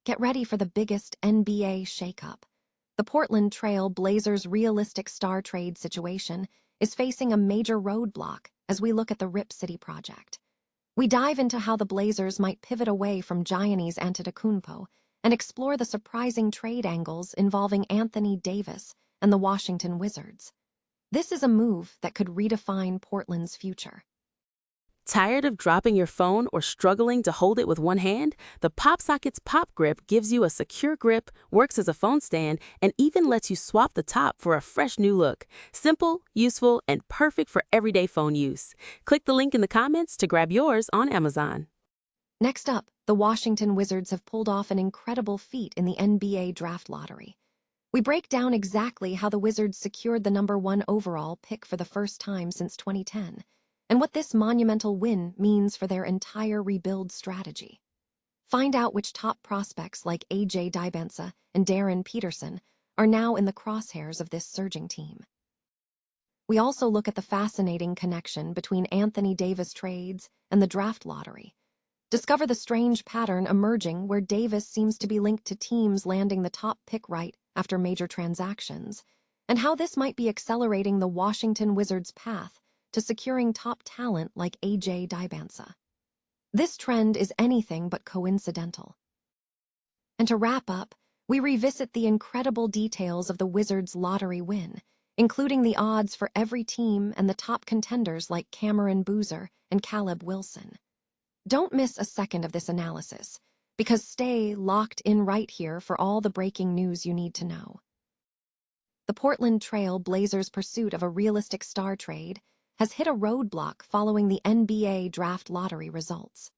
Get ready for the biggest NBA shakeup. The Portland Trail Blazers' realistic star trade situation is facing a major roadblock as we look at the Rip City project. We dive into how the Blazers might pivot away from Giannis Antetokounmpo and explore the surprising trade angles involving Anthony Davis and the Washington Wizards. This is a move that could redefine Portland's future. Tired of dropping your phone or struggling to hold it with one hand? The PopSocket's Pop Grip gives you a secure grip, works as a phone stand, and even lets you swap the top for a fresh new look. Simple, useful, and perfect for everyday phone use. Click the link in the comments to grab yours on Amazon. Next up, the Washington Wizards have pulled off an incredible feat in the NBA draft lottery. We break down exactly how the Wizards secured the #1 overall pick for the first time since 2010. And what this monumental win means for their entire rebuild strategy. Find out which top prospects like AJ Dybantsa and Darren Peterson are now in the crosshairs of this surging team. We also look at the fascinating connection between Anthony Davis trades and the draft lottery. Discover the strange pattern emerging where Davis seems to be linked to teams landing the top pick right after major transactions, and how this might be accelerating the Washington Wizards' path to securing top talent like AJ Dybantsa. This trend is anything but coincidental. And to wrap up, we revisit the incredible details of the Wizards' lottery win, including the odds for every team and the top contenders like Cameron Boozer and Caleb Wilson. Don't miss a second of this analysis, because stay locked in right here for all the breaking news you need to know. The Portland Trail Blazers' pursuit of a realistic star trade has hit a roadblock following the NBA draft lottery results.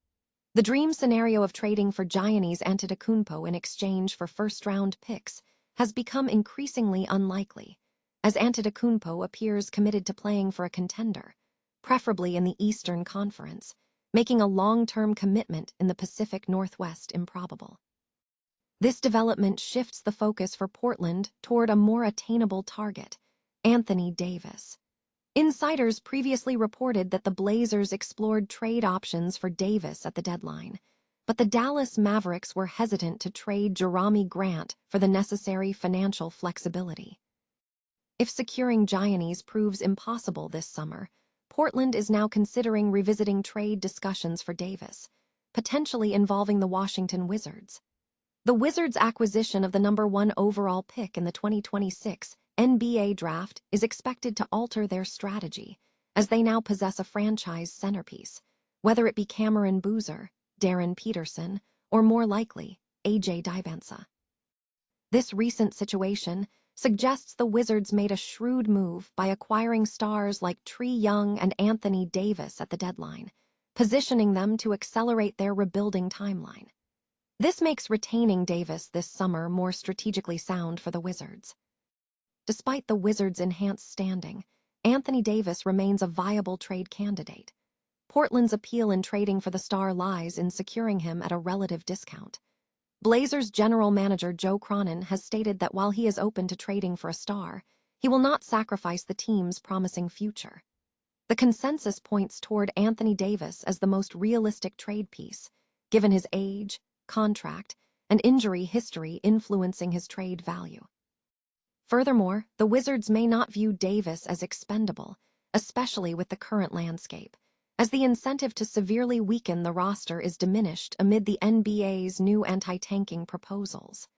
The dream scenario of trading for Giannis Antetokounmpo in exchange for first-round picks has become increasingly unlikely, as Antetokounmpo appears committed to playing for a contender, preferably in the Eastern Conference, making a long-term commitment in the Pacific Northwest improbable. This development shifts the focus for Portland toward a more attainable target, Anthony Davis. Insiders previously reported that the Blazers explored trade options for Davis at the deadline, but the Dallas Mavericks were hesitant to trade Jerami Grant for the necessary financial flexibility. If securing Giannis proves impossible this summer, Portland is now considering revisiting trade discussions for Davis, potentially involving the Washington Wizards. The Wizards' acquisition of the #1 overall pick in the 2026 NBA draft is expected to alter their strategy, as they now possess a franchise centerpiece, whether it be Cameron Boozer, Darren Peterson, or more likely, AJ Dybantsa. This recent situation suggests the Wizards made a shrewd move by acquiring stars like Trae Young and Anthony Davis at the deadline, positioning them to accelerate their rebuilding timeline. This makes retaining Davis this summer more strategically sound for the Wizards. Despite the Wizards' enhanced standing, Anthony Davis remains a viable trade candidate. Portland's appeal in trading for the star lies in securing him at a relative discount. Blazers general manager Joe Cronin has stated that while he is open to trading for a star, he will not sacrifice the team's promising future. The consensus points toward Anthony Davis as the most realistic trade piece, given his age, contract, and injury history influencing his trade value. Furthermore, the Wizards may not view Davis as expendable, especially with the current landscape, as the incentive to severely weaken the roster is diminished amid the NBA's new anti-tanking proposals.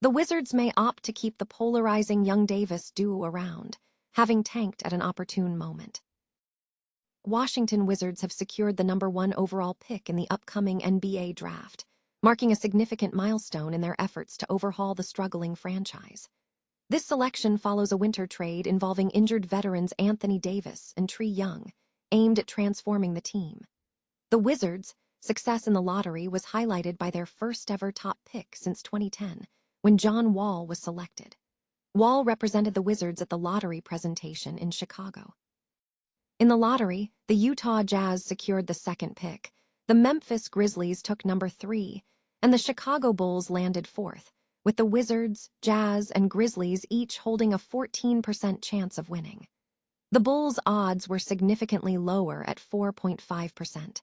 The Wizards may opt to keep the polarizing young Davis duo around, having tanked at an opportune moment. Washington Wizards have secured the #1 overall pick in the upcoming NBA draft, marking a significant milestone in their efforts to overhaul the struggling franchise. This selection follows a winter trade involving injured veterans Anthony Davis and Trae Young, aimed at transforming the team. The Wizards' success in the lottery was highlighted by their first-ever top pick since 2010, when John Wall was selected. Wall represented the Wizards at the lottery presentation in Chicago. In the lottery, the Utah Jazz secured the second pick, the Memphis Grizzlies took #3, and the Chicago Bulls landed fourth, with the Wizards, Jazz, and Grizzlies each holding a 14% chance of winning. The Bulls' odds were significantly lower at 4.5%.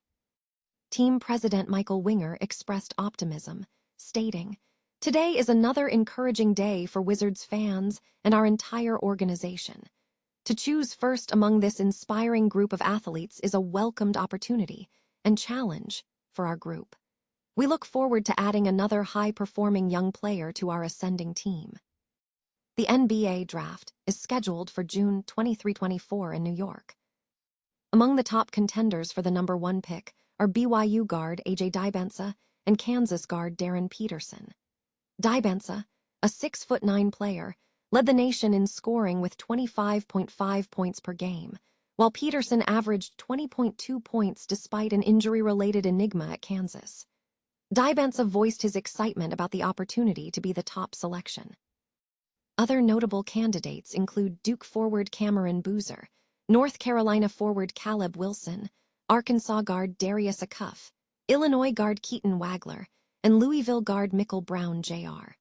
Team president Michael Winger expressed optimism, stating, "Today is another encouraging day for Wizards fans and our entire organization. To choose first among this inspiring group of athletes is a welcomed opportunity and challenge for our group. We look forward to adding another high-performing young player to our ascending team." The NBA draft is scheduled for June 23-24 in New York. Among the top contenders for the number 1 pick are BYU guard AJ Dybantsa and Kansas guard Darren Peterson. Dybantsa, a 6'9" player, led the nation in scoring with 25.5 points per game, while Peterson averaged 20.2 points despite an injury-related enigma at Kansas. Dybantsa voiced his excitement about the opportunity to be the top selection. Other notable candidates include Duke forward Cameron Boozer, North Carolina forward Caleb Wilson, Arkansas guard Darius Acuff, Illinois guard Keaton Wagler, and Louisville guard Michael Brown Jr.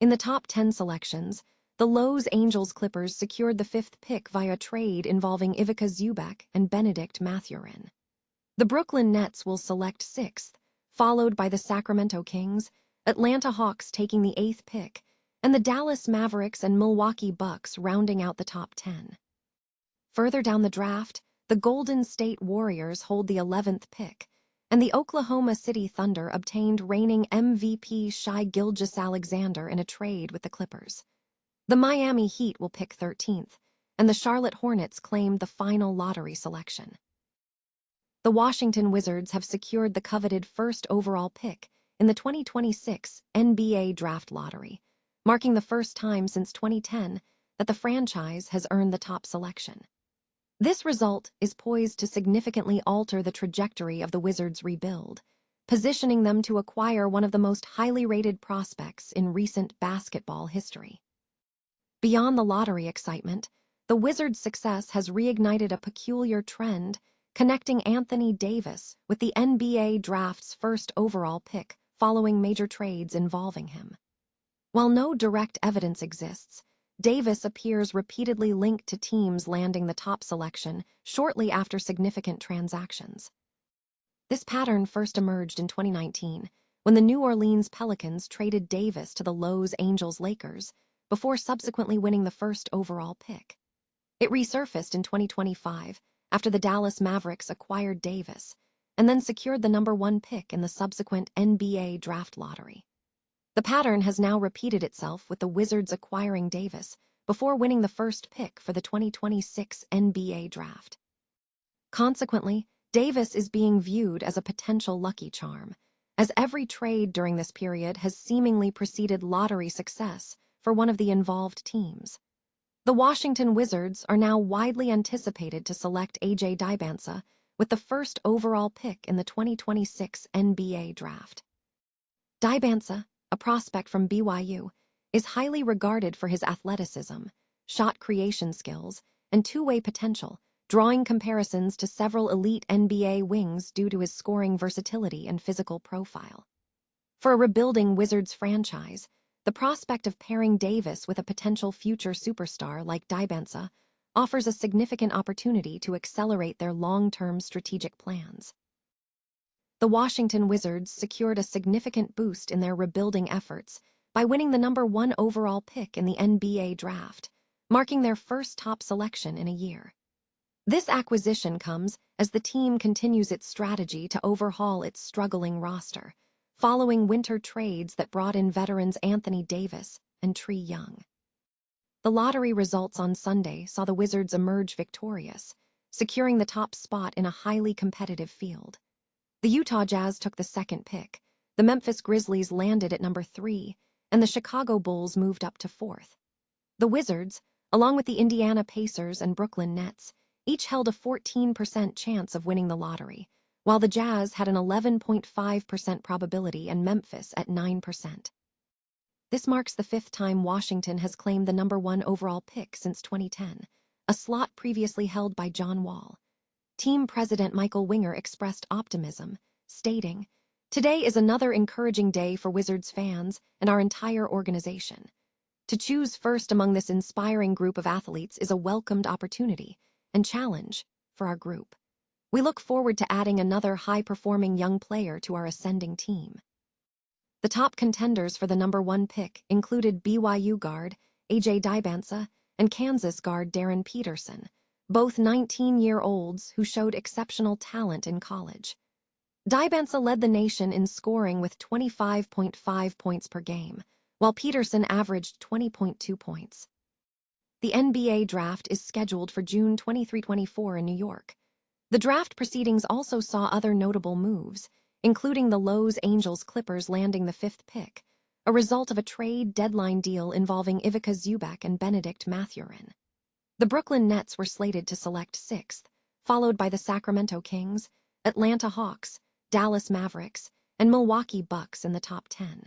In the top 10 selections, the Los Angeles Clippers secured the 5th pick via trade involving Ivica Zubac and Benedict Mathurin. The Brooklyn Nets will select 6th, followed by the Sacramento Kings, Atlanta Hawks taking the 8th pick, and the Dallas Mavericks and Milwaukee Bucks rounding out the top 10. Further down the draft, the Golden State Warriors hold the 11th pick, and the Oklahoma City Thunder obtained reigning MVP Shai Gilgeous-Alexander in a trade with the Clippers. The Miami Heat will pick 13th, and the Charlotte Hornets claimed the final lottery selection. The Washington Wizards have secured the coveted first overall pick in the 2026 NBA Draft Lottery, marking the first time since 2010 that the franchise has earned the top selection. This result is poised to significantly alter the trajectory of the Wizards' rebuild, positioning them to acquire one of the most highly rated prospects in recent basketball history. Beyond the lottery excitement, the Wizards' success has reignited a peculiar trend connecting Anthony Davis with the NBA Draft's first overall pick following major trades involving him. While no direct evidence exists, Davis appears repeatedly linked to teams landing the top selection shortly after significant transactions. This pattern first emerged in 2019, when the New Orleans Pelicans traded Davis to the Los Angeles Lakers before subsequently winning the first overall pick. It resurfaced in 2025 after the Dallas Mavericks acquired Davis and then secured the number 1 pick in the subsequent NBA Draft Lottery. The pattern has now repeated itself with the Wizards acquiring Davis before winning the first pick for the 2026 NBA Draft. Consequently, Davis is being viewed as a potential lucky charm, as every trade during this period has seemingly preceded lottery success for one of the involved teams. The Washington Wizards are now widely anticipated to select AJ Dybantsa with the first overall pick in the 2026 NBA Draft. Dybantsa, a prospect from BYU, is highly regarded for his athleticism, shot creation skills, and two-way potential, drawing comparisons to several elite NBA wings due to his scoring versatility and physical profile. For a rebuilding Wizards franchise, the prospect of pairing Davis with a potential future superstar like Dybantsa offers a significant opportunity to accelerate their long-term strategic plans. The Washington Wizards secured a significant boost in their rebuilding efforts by winning the number 1 overall pick in the NBA Draft, marking their first top selection in a year. This acquisition comes as the team continues its strategy to overhaul its struggling roster, following winter trades that brought in veterans Anthony Davis and Trae Young. The lottery results on Sunday saw the Wizards emerge victorious, securing the top spot in a highly competitive field. The Utah Jazz took the 2nd pick, the Memphis Grizzlies landed at number 3, and the Chicago Bulls moved up to 4th. The Wizards, along with the Indiana Pacers and Brooklyn Nets, each held a 14% chance of winning the lottery, while the Jazz had an 11.5% probability and Memphis at 9%. This marks the 5th time Washington has claimed the number 1 overall pick since 2010, a slot previously held by John Wall. Team president Michael Winger expressed optimism, stating, "Today is another encouraging day for Wizards fans and our entire organization. To choose first among this inspiring group of athletes is a welcomed opportunity and challenge for our group. We look forward to adding another high-performing young player to our ascending team." The top contenders for the number 1 pick included BYU guard AJ Dybantsa and Kansas guard Darren Peterson, both 19-year-olds who showed exceptional talent in college. Dybantsa led the nation in scoring with 25.5 points per game, while Peterson averaged 20.2 points. The NBA draft is scheduled for June 23-24 in New York. The draft proceedings also saw other notable moves, including the Los Angeles Clippers landing the 5th pick, a result of a trade deadline deal involving Ivica Zubac and Benedict Mathurin. The Brooklyn Nets were slated to select 6th, followed by the Sacramento Kings, Atlanta Hawks, Dallas Mavericks, and Milwaukee Bucks in the top 10.